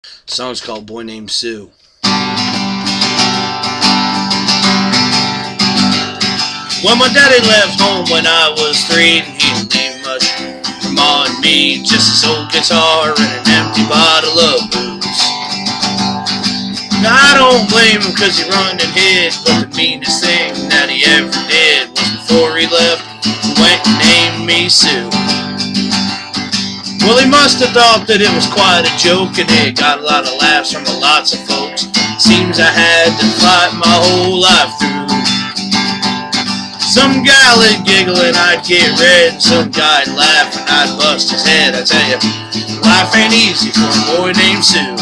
The song's called Boy Named Sue. Well, my daddy left home when I was 3, and he didn't leave much for Ma and me, just his old guitar and an empty bottle of booze. Now, I don't blame him cause he run and hid, but the meanest thing that he ever did was before he left, he went and named me Sue. Well, he must have thought that it was quite a joke, and it got a lot of laughs from lots of folks. Seems I had to fight my whole life through. Some guy would giggle and I'd get red, and some guy'd laugh and I'd bust his head. I tell you, life ain't easy for a boy named Sue.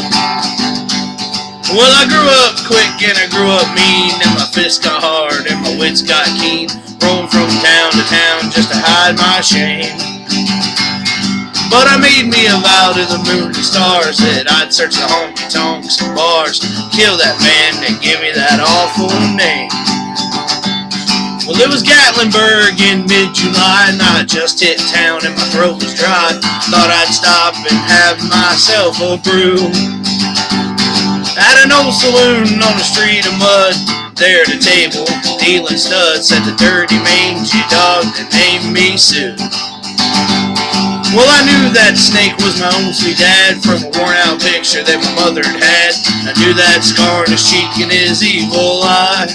Well, I grew up quick and I grew up mean, and my fists got hard and my wits got keen, roamed from town to town just to hide my shame. But I made me a vow to the moon and stars that I'd search the honky-tonks and bars, kill that man that gave me that awful name. Well, it was Gatlinburg in mid-July, and I just hit town and my throat was dry. Thought I'd stop and have myself a brew at an old saloon on a street of mud. There at a table, dealing studs, said the dirty mangy dog that named me Sue. Well, I knew that snake was my own sweet dad from a worn-out picture that my mother had. I knew that scar on his cheek and his evil eye.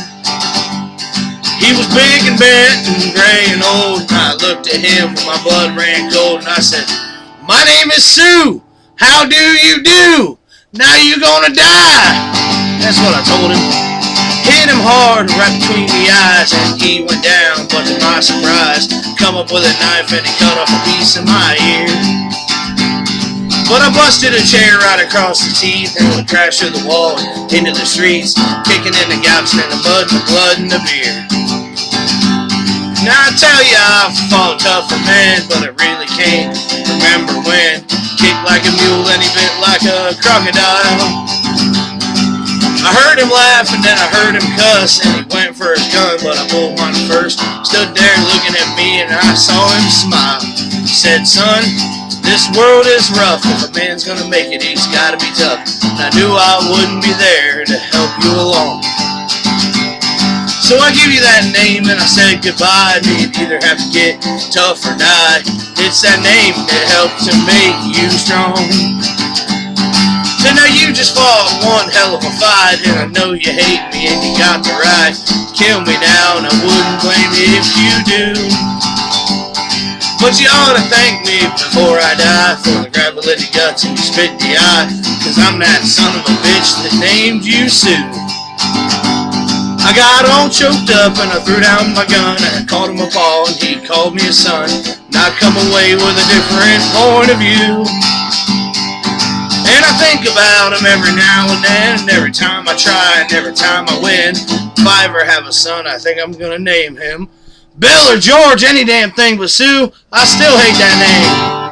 He was big and bent and gray and old, and I looked at him when my blood ran cold, and I said, "My name is Sue. How do you do? Now you gonna die." That's what I told him. Hit him hard right between the eyes, and he went down, but to my surprise, come up with a knife and he cut off a piece of my ear. But I busted a chair right across the teeth and went crash through the wall into the streets, kicking in the gouts and the mud and the blood and the beer. Now I tell ya, I fought tough for men, but I really can't remember when. Kicked like a mule and he bit like a crocodile. I heard him laugh and then I heard him cuss, and he went for his gun, but I pulled mine first. Stood there looking at me and I saw him smile. He said, "Son, this world is rough. If a man's gonna make it, he's gotta be tough." And I knew I wouldn't be there to help you along. So I give you that name and I said goodbye. You'd either have to get tough or die. It's that name that helped to make you strong. So now you just fought one hell of a fight, and I know you hate me and you got the right to kill me now, and I wouldn't blame you if you do. But you ought to thank me before I die for the grab a little guts and you spit in the eye, cause I'm that son of a bitch that named you Sue. I got all choked up and I threw down my gun, and I called him a paw and he called me a son, and I come away with a different point of view. And I think about him every now and then, and every time I try and every time I win. If I ever have a son, I think I'm gonna name him Bill or George, any damn thing but Sue. I still hate that name.